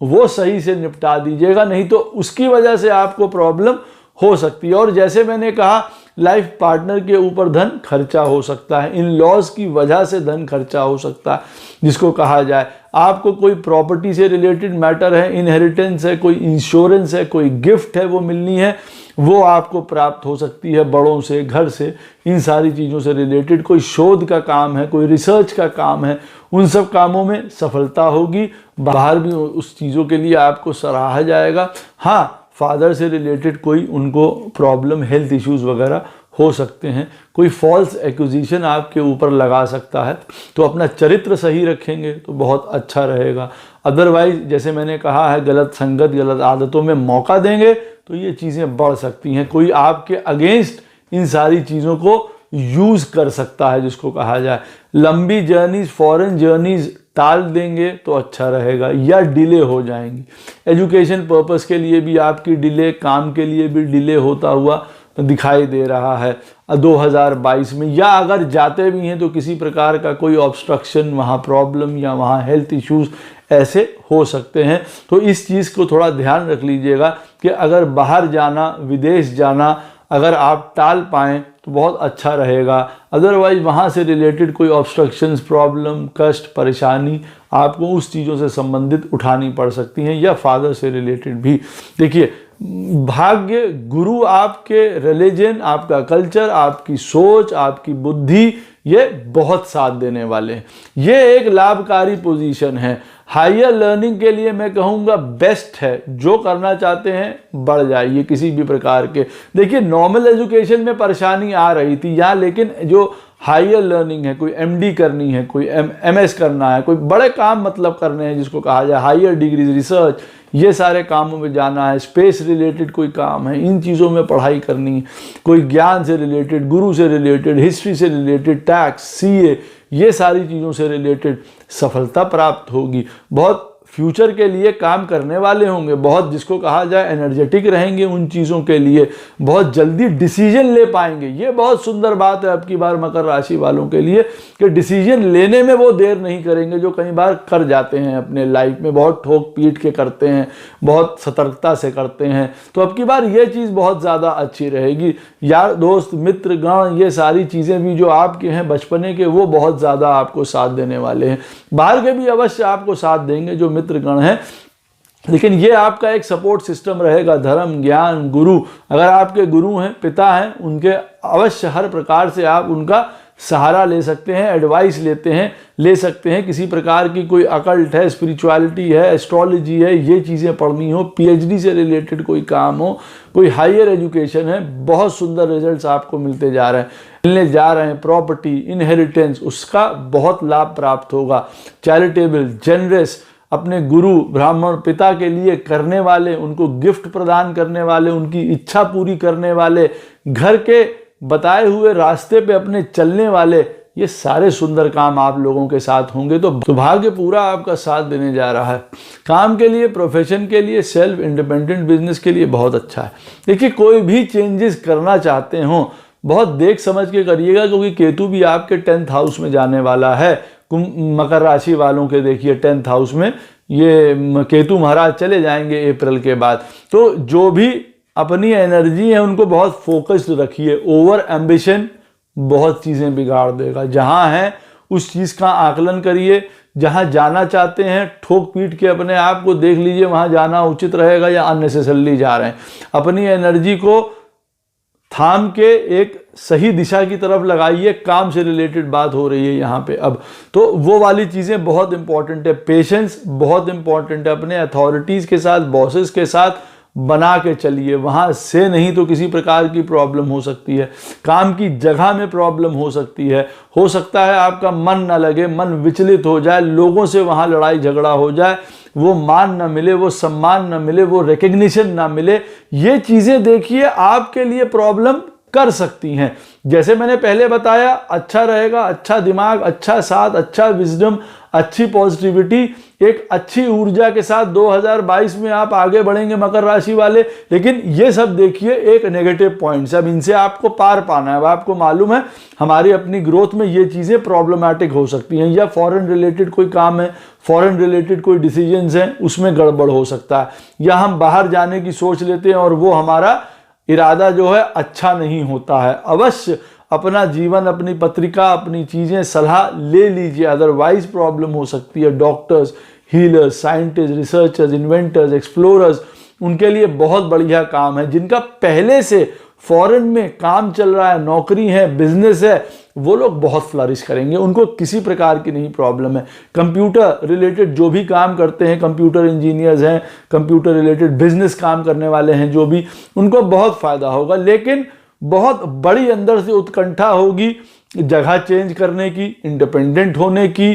वो सही से निपटा दीजिएगा, नहीं तो उसकी वजह से आपको प्रॉब्लम हो सकती है। और जैसे मैंने कहा, लाइफ पार्टनर के ऊपर धन खर्चा हो सकता है, इन लॉज की वजह से धन खर्चा हो सकता है जिसको कहा जाए। आपको कोई प्रॉपर्टी से रिलेटेड मैटर है, इनहेरिटेंस है, कोई इंश्योरेंस है, कोई गिफ्ट है वो मिलनी है, वो आपको प्राप्त हो सकती है बड़ों से, घर से, इन सारी चीज़ों से रिलेटेड। कोई शोध का काम है, कोई रिसर्च का काम है, उन सब कामों में सफलता होगी। बाहर भी उस चीज़ों के लिए आपको सराहा जाएगा। हाँ, फादर से रिलेटेड कोई उनको प्रॉब्लम, हेल्थ इश्यूज़ वगैरह हो सकते हैं। कोई फॉल्स एक्विजिशन आपके ऊपर लगा सकता है, तो अपना चरित्र सही रखेंगे तो बहुत अच्छा रहेगा। अदरवाइज जैसे मैंने कहा है, गलत संगत, गलत आदतों में मौका देंगे तो ये चीज़ें बढ़ सकती हैं। कोई आपके अगेंस्ट इन सारी चीज़ों को यूज़ कर सकता है जिसको कहा जाए। लंबी जर्नीज, फॉरेन जर्नीज टाल देंगे तो अच्छा रहेगा या डिले हो जाएंगी। एजुकेशन पर्पस के लिए भी आपकी डिले, काम के लिए भी डिले होता हुआ दिखाई दे रहा है 2022 में। या अगर जाते भी हैं तो किसी प्रकार का कोई ऑब्स्ट्रक्शन, वहाँ प्रॉब्लम या वहाँ हेल्थ इश्यूज़ ऐसे हो सकते हैं। तो इस चीज़ को थोड़ा ध्यान रख लीजिएगा कि अगर बाहर जाना, विदेश जाना अगर आप टाल पाएँ तो बहुत अच्छा रहेगा। अदरवाइज वहाँ से रिलेटेड कोई ऑब्स्ट्रक्शंस, प्रॉब्लम, कष्ट, परेशानी आपको उस चीज़ों से संबंधित उठानी पड़ सकती हैं, या फादर से रिलेटेड भी। देखिए, भाग्य, गुरु आपके रिलीजन, आपका कल्चर, आपकी सोच, आपकी बुद्धि, ये बहुत साथ देने वाले हैं। ये एक लाभकारी पोजीशन है। हायर लर्निंग के लिए मैं कहूँगा बेस्ट है। जो करना चाहते हैं बढ़ जाइए किसी भी प्रकार के। देखिए, नॉर्मल एजुकेशन में परेशानी आ रही थी यहाँ, लेकिन जो हायर लर्निंग है, कोई एमडी करनी है, कोई एमएस करना है, कोई बड़े काम मतलब करने हैं जिसको कहा जाए हायर डिग्रीज, रिसर्च, ये सारे कामों में जाना है, स्पेस रिलेटेड कोई काम है, इन चीज़ों में पढ़ाई करनी है, कोई ज्ञान से रिलेटेड, गुरु से रिलेटेड, हिस्ट्री से रिलेटेड, टैक्स, सीए, ये सारी चीज़ों से रिलेटेड सफलता प्राप्त होगी। बहुत फ्यूचर के लिए काम करने वाले होंगे, बहुत जिसको कहा जाए एनर्जेटिक रहेंगे उन चीज़ों के लिए, बहुत जल्दी डिसीजन ले पाएंगे। ये बहुत सुंदर बात है अब की बार मकर राशि वालों के लिए कि डिसीजन लेने में वो देर नहीं करेंगे, जो कई बार कर जाते हैं अपने लाइफ में, बहुत ठोक पीट के करते हैं, बहुत सतर्कता से करते हैं। तो अब की बार ये चीज़ बहुत ज़्यादा अच्छी रहेगी। यार दोस्त, मित्र गण, ये सारी चीज़ें भी जो आपके हैं बचपने के, वो बहुत ज़्यादा आपको साथ देने वाले हैं। बाहर के भी अवश्य आपको साथ देंगे जो मित्रगण हैं, लेकिन ये आपका एक सपोर्ट सिस्टम रहेगा। धर्म, ज्ञान, गुरु, अगर आपके गुरु हैं, पिता हैं, उनके अवश्य हर प्रकार से आप उनका सहारा ले सकते हैं, एडवाइस ले सकते हैं। किसी प्रकार की कोई अकल्ट है, स्पिरिचुअलिटी है, एस्ट्रोलॉजी है, ये चीज़ें पढ़नी हो, पीएचडी से रिलेटेड कोई काम हो, कोई हायर एजुकेशन है, बहुत सुंदर रिजल्ट्स आपको मिलने जा रहे हैं। प्रॉपर्टी, इनहेरिटेंस, उसका बहुत लाभ प्राप्त होगा। चैरिटेबल, जनरस, अपने गुरु, ब्राह्मण, पिता के लिए करने वाले, उनको गिफ्ट प्रदान करने वाले, उनकी इच्छा पूरी करने वाले, घर के बताए हुए रास्ते पे अपने चलने वाले, ये सारे सुंदर काम आप लोगों के साथ होंगे। तो भाग्य पूरा आपका साथ देने जा रहा है। काम के लिए, प्रोफेशन के लिए, सेल्फ इंडिपेंडेंट बिजनेस के लिए बहुत अच्छा है। देखिए, कोई भी चेंजेस करना चाहते हो बहुत देख समझ के करिएगा, क्योंकि केतु भी आपके 10th हाउस में जाने वाला है। मकर राशि वालों के देखिए 10th हाउस में ये केतु महाराज चले जाएंगे अप्रैल के बाद। तो जो भी अपनी एनर्जी है उनको बहुत फोकस्ड रखिए। ओवर एम्बिशन बहुत चीज़ें बिगाड़ देगा। जहाँ है उस चीज़ का आकलन करिए। जहाँ जाना चाहते हैं ठोक पीट के अपने आप को देख लीजिए वहाँ जाना उचित रहेगा या अननेसेसरली जा रहे हैं। अपनी एनर्जी को थाम के एक सही दिशा की तरफ लगाइए। काम से रिलेटेड बात हो रही है यहाँ पे अब, तो वो वाली चीज़ें बहुत इंपॉर्टेंट है। पेशेंस बहुत इंपॉर्टेंट है। अपने अथॉरिटीज़ के साथ, बॉसेस के साथ बना के चलिए। वहाँ से नहीं तो किसी प्रकार की प्रॉब्लम हो सकती है। काम की जगह में प्रॉब्लम हो सकती है। हो सकता है आपका मन न लगे, मन विचलित हो जाए, लोगों से वहाँ लड़ाई झगड़ा हो जाए, वो मान ना मिले, वो सम्मान ना मिले, वो रिकग्निशन ना मिले। ये चीज़ें देखिए आपके लिए प्रॉब्लम कर सकती हैं। जैसे मैंने पहले बताया, अच्छा रहेगा, अच्छा दिमाग, अच्छा साथ, अच्छा विजडम, अच्छी पॉजिटिविटी, एक अच्छी ऊर्जा के साथ 2022 में आप आगे बढ़ेंगे मकर राशि वाले। लेकिन ये सब देखिए एक नेगेटिव पॉइंट्स, अब इनसे आपको पार पाना है। अब आपको मालूम है हमारी अपनी ग्रोथ में ये चीज़ें प्रॉब्लमैटिक हो सकती हैं, या फॉरेन रिलेटेड कोई काम है, फॉरेन रिलेटेड कोई डिसीजंस हैं, उसमें गड़बड़ हो सकता है, या हम बाहर जाने की सोच लेते हैं और वो हमारा इरादा जो है अच्छा नहीं होता है। अवश्य अपना जीवन, अपनी पत्रिका, अपनी चीज़ें सलाह ले लीजिए, अदरवाइज प्रॉब्लम हो सकती है। Doctors, healers, scientist, researchers, inventors, explorers, उनके लिए बहुत बढ़िया काम है। जिनका पहले से फॉरेन में काम चल रहा है, नौकरी है, बिजनेस है, वो लोग बहुत फ्लरिश करेंगे, उनको किसी प्रकार की नहीं प्रॉब्लम है। कंप्यूटर रिलेटेड जो भी काम करते हैं, कंप्यूटर इंजीनियर्स हैं, कंप्यूटर रिलेटेड बिजनेस काम करने वाले हैं जो भी, उनको बहुत फ़ायदा होगा। लेकिन बहुत बड़ी अंदर से उत्कंठा होगी जगह चेंज करने की, इंडिपेंडेंट होने की,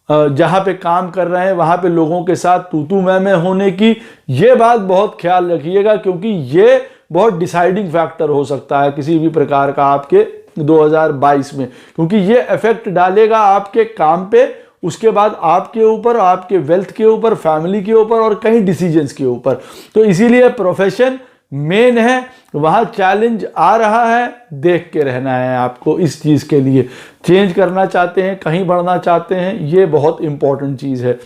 जहाँ पे काम कर रहे हैं वहाँ पे लोगों के साथ तू मैं होने की। ये बात बहुत ख्याल रखिएगा, क्योंकि ये बहुत डिसाइडिंग फैक्टर हो सकता है किसी भी प्रकार का आपके 2022 में, क्योंकि ये इफेक्ट डालेगा आपके काम पे, उसके बाद आपके ऊपर, आपके वेल्थ के ऊपर, फैमिली के ऊपर और कई डिसीजंस के ऊपर। तो इसीलिए प्रोफेशन मेन है, वहाँ चैलेंज आ रहा है, देख के रहना है आपको। इस चीज़ के लिए चेंज करना चाहते हैं, कहीं बढ़ना चाहते हैं, ये बहुत इंपॉर्टेंट चीज़ है।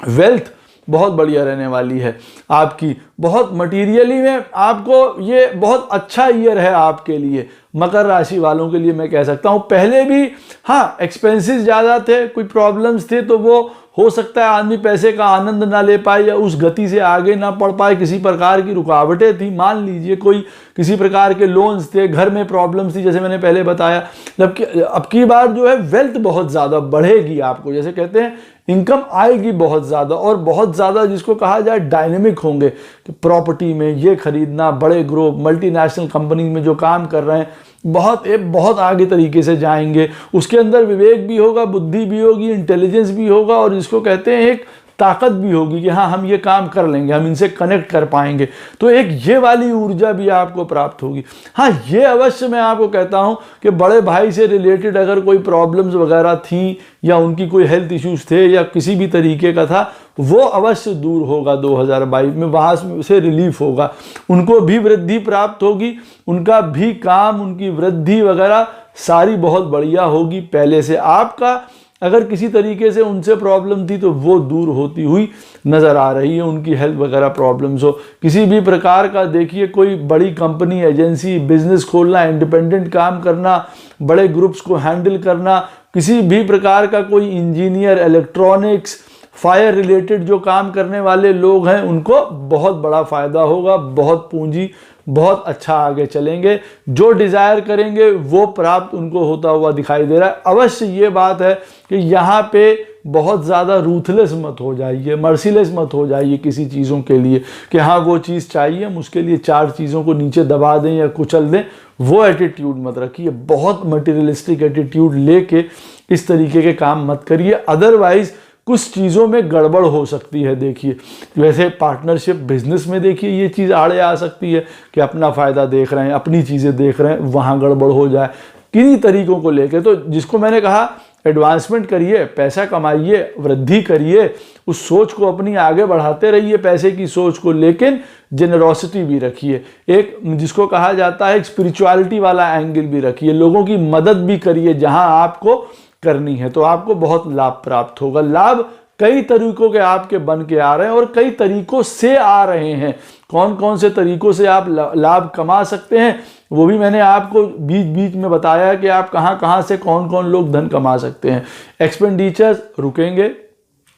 वेल्थ बहुत बढ़िया रहने वाली है आपकी, बहुत मटीरियली में आपको ये बहुत अच्छा ईयर है आपके लिए। मकर राशि वालों के लिए मैं कह सकता हूँ, पहले भी हाँ एक्सपेंसेस ज़्यादा थे, कोई प्रॉब्लम्स थे, तो वो हो सकता है आदमी पैसे का आनंद ना ले पाए या उस गति से आगे ना बढ़ पाए, किसी प्रकार की रुकावटें थी, मान लीजिए कोई किसी प्रकार के लोन्स थे, घर में प्रॉब्लम्स थी, जैसे मैंने पहले बताया। जबकि अब की बार जो है वेल्थ बहुत ज़्यादा बढ़ेगी आपको, जैसे कहते हैं इनकम आएगी बहुत ज़्यादा, और बहुत ज़्यादा जिसको कहा जाए डायनेमिक होंगे कि प्रॉपर्टी में ये खरीदना, बड़े ग्रुप मल्टीनेशनल कंपनी में जो काम कर रहे हैं बहुत आगे तरीके से जाएंगे। उसके अंदर विवेक भी होगा, बुद्धि भी होगी, इंटेलिजेंस भी होगा, और जिसको कहते हैं एक ताकत भी होगी कि हाँ हम ये काम कर लेंगे, हम इनसे कनेक्ट कर पाएंगे। तो एक ये वाली ऊर्जा भी आपको प्राप्त होगी। हाँ ये अवश्य मैं आपको कहता हूँ कि बड़े भाई से रिलेटेड अगर कोई प्रॉब्लम्स वगैरह थी या उनकी कोई हेल्थ इश्यूज थे या किसी भी तरीके का था, वो अवश्य दूर होगा 2022 में, वहाँ से रिलीफ होगा। उनको भी वृद्धि प्राप्त होगी, उनका भी काम, उनकी वृद्धि वगैरह सारी बहुत बढ़िया होगी पहले से। आपका अगर किसी तरीके से उनसे प्रॉब्लम थी तो वो दूर होती हुई नज़र आ रही है, उनकी हेल्थ वगैरह प्रॉब्लम्स हो किसी भी प्रकार का। देखिए कोई बड़ी कंपनी, एजेंसी, बिजनेस खोलना, इंडिपेंडेंट काम करना, बड़े ग्रुप्स को हैंडल करना, किसी भी प्रकार का कोई इंजीनियर, इलेक्ट्रॉनिक्स, फायर रिलेटेड जो काम करने वाले लोग हैं, उनको बहुत बड़ा फ़ायदा होगा, बहुत पूंजी, बहुत अच्छा आगे चलेंगे। जो डिज़ायर करेंगे वो प्राप्त उनको होता हुआ दिखाई दे रहा है। अवश्य ये बात है कि यहाँ पे बहुत ज़्यादा रूथलेस मत हो जाइए, मर्सीलेस मत हो जाइए किसी चीज़ों के लिए कि हाँ वो चीज़ चाहिए, हम उसके लिए 4 चीज़ों को नीचे दबा दें या कुचल दें, वो एटीट्यूड मत रखिए। बहुत मटीरियलिस्टिक एटीट्यूड लेके इस तरीके के काम मत करिए, अदरवाइज़ कुछ चीज़ों में गड़बड़ हो सकती है। देखिए वैसे पार्टनरशिप बिजनेस में देखिए ये चीज़ आड़े आ सकती है कि अपना फ़ायदा देख रहे हैं, अपनी चीज़ें देख रहे हैं, वहाँ गड़बड़ हो जाए किन्हीं तरीकों को लेकर। तो जिसको मैंने कहा एडवांसमेंट करिए, पैसा कमाइए, वृद्धि करिए, उस सोच को अपनी आगे बढ़ाते रहिए, पैसे की सोच को, लेकिन जेनरोसिटी भी रखिए। एक जिसको कहा जाता है एक स्पिरिचुअलिटी वाला एंगल भी रखिए, लोगों की मदद भी करिए जहाँ आपको करनी है, तो आपको बहुत लाभ प्राप्त होगा। लाभ कई तरीकों के आपके बन के आ रहे हैं और कई तरीकों से आ रहे हैं। कौन कौन से तरीकों से आप लाभ कमा सकते हैं वो भी मैंने आपको बीच बीच में बताया कि आप कहाँ कहाँ से कौन कौन लोग धन कमा सकते हैं। एक्सपेंडिचर्स रुकेंगे,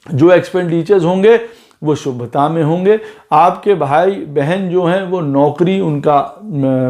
जो एक्सपेंडिचर्स होंगे वो शुभता में होंगे। आपके भाई बहन जो हैं वो नौकरी, उनका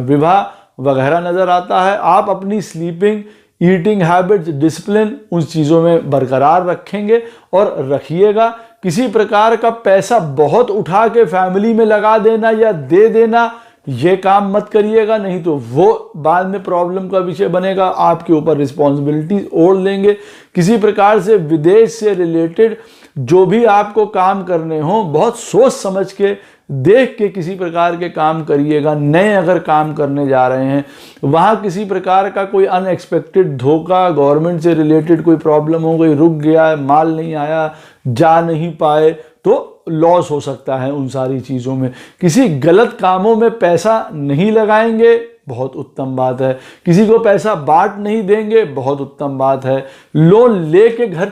विवाह वगैरह नज़र आता है। आप अपनी स्लीपिंग, ईटिंग हैबिट्स, डिसिप्लिन, उन चीज़ों में बरकरार रखेंगे और रखिएगा। किसी प्रकार का पैसा बहुत उठा के फैमिली में लगा देना या दे देना, ये काम मत करिएगा, नहीं तो वो बाद में प्रॉब्लम का विषय बनेगा, आपके ऊपर रिस्पॉन्सिबिलिटीज ओढ़ लेंगे। किसी प्रकार से विदेश से रिलेटेड जो भी आपको काम करने हो, बहुत सोच समझ के, देख के किसी प्रकार के काम करिएगा। नए अगर काम करने जा रहे हैं, वहाँ किसी प्रकार का कोई अनएक्सपेक्टेड धोखा, गवर्नमेंट से रिलेटेड कोई प्रॉब्लम हो गई, रुक गया, माल नहीं आया, जा नहीं पाए, तो लॉस हो सकता है उन सारी चीज़ों में। किसी गलत कामों में पैसा नहीं लगाएंगे, बहुत उत्तम बात है। किसी को पैसा बांट नहीं देंगे, बहुत उत्तम बात है। लोन लेके घर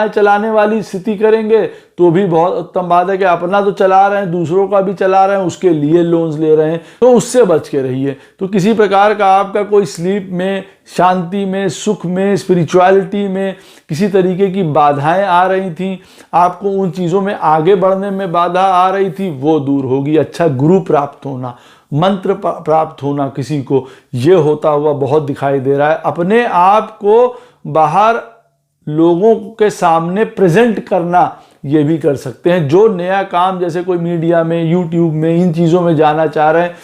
चलाने वाली स्थिति करेंगे तो भी बहुत उत्तम बात है कि अपना तो चला रहे हैं, दूसरों का भी चला रहे हैं, उसके लिए लोन्स ले रहे हैं, तो उससे बच के रहिए। तो किसी प्रकार का आपका कोई स्लीप में, शांति में, सुख में, स्पिरिचुअलिटी में किसी तरीके की बाधाएं आ रही थी, आपको उन चीज़ों में आगे बढ़ने में बाधा आ रही थी, वो दूर होगी। अच्छा गुरु प्राप्त होना, मंत्र प्राप्त होना किसी को, ये होता हुआ बहुत दिखाई दे रहा है। अपने आप को बाहर लोगों के सामने प्रेजेंट करना, ये भी कर सकते हैं। जो नया काम, जैसे कोई मीडिया में, यूट्यूब में, इन चीज़ों में जाना चाह रहे हैं,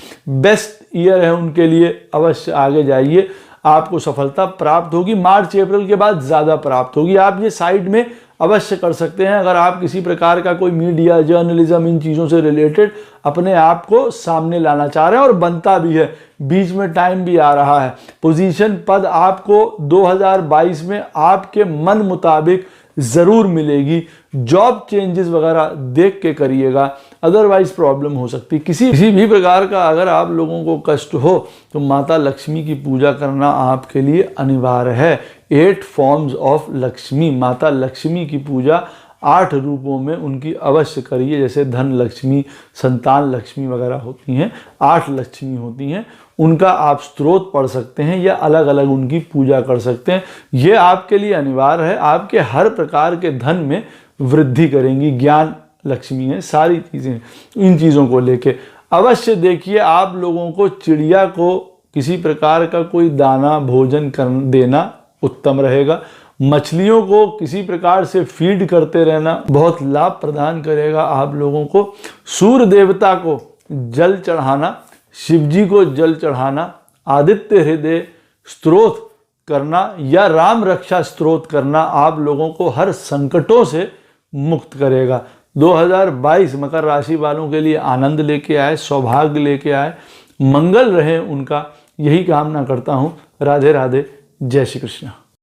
बेस्ट ईयर है उनके लिए, अवश्य आगे जाइए, आपको सफलता प्राप्त होगी। मार्च अप्रैल के बाद ज़्यादा प्राप्त होगी। आप ये साइड में अवश्य कर सकते हैं अगर आप किसी प्रकार का कोई मीडिया, जर्नलिज्म, इन चीज़ों से रिलेटेड अपने आप को सामने लाना चाह रहे हैं, और बनता भी है। बीच में टाइम भी आ रहा है। पोजीशन, पद आपको 2022 में आपके मन मुताबिक ज़रूर मिलेगी। जॉब चेंजेस वगैरह देख के करिएगा, अदरवाइज प्रॉब्लम हो सकती है। किसी भी प्रकार का अगर आप लोगों को कष्ट हो तो माता लक्ष्मी की पूजा करना आपके लिए अनिवार्य है। 8 फॉर्म्स ऑफ लक्ष्मी, माता लक्ष्मी की पूजा 8 रूपों में उनकी अवश्य करिए। जैसे धन लक्ष्मी, संतान लक्ष्मी वगैरह होती हैं, 8 लक्ष्मी होती हैं, उनका आप स्तोत्र पढ़ सकते हैं या अलग अलग उनकी पूजा कर सकते हैं। ये आपके लिए अनिवार्य है, आपके हर प्रकार के धन में वृद्धि करेंगी। ज्ञान लक्ष्मी है, सारी चीज़ें, इन चीज़ों को लेके अवश्य देखिए। आप लोगों को चिड़िया को किसी प्रकार का कोई दाना भोजन कर देना उत्तम रहेगा। मछलियों को किसी प्रकार से फीड करते रहना बहुत लाभ प्रदान करेगा आप लोगों को। सूर्य देवता को जल चढ़ाना, शिव जी को जल चढ़ाना, आदित्य हृदय स्तोत्र करना या राम रक्षा स्तोत्र करना आप लोगों को हर संकटों से मुक्त करेगा। 2022 मकर राशि वालों के लिए आनंद लेके आए, सौभाग्य लेके आए, मंगल रहे उनका, यही कामना करता हूँ। राधे राधे, जय श्री कृष्ण।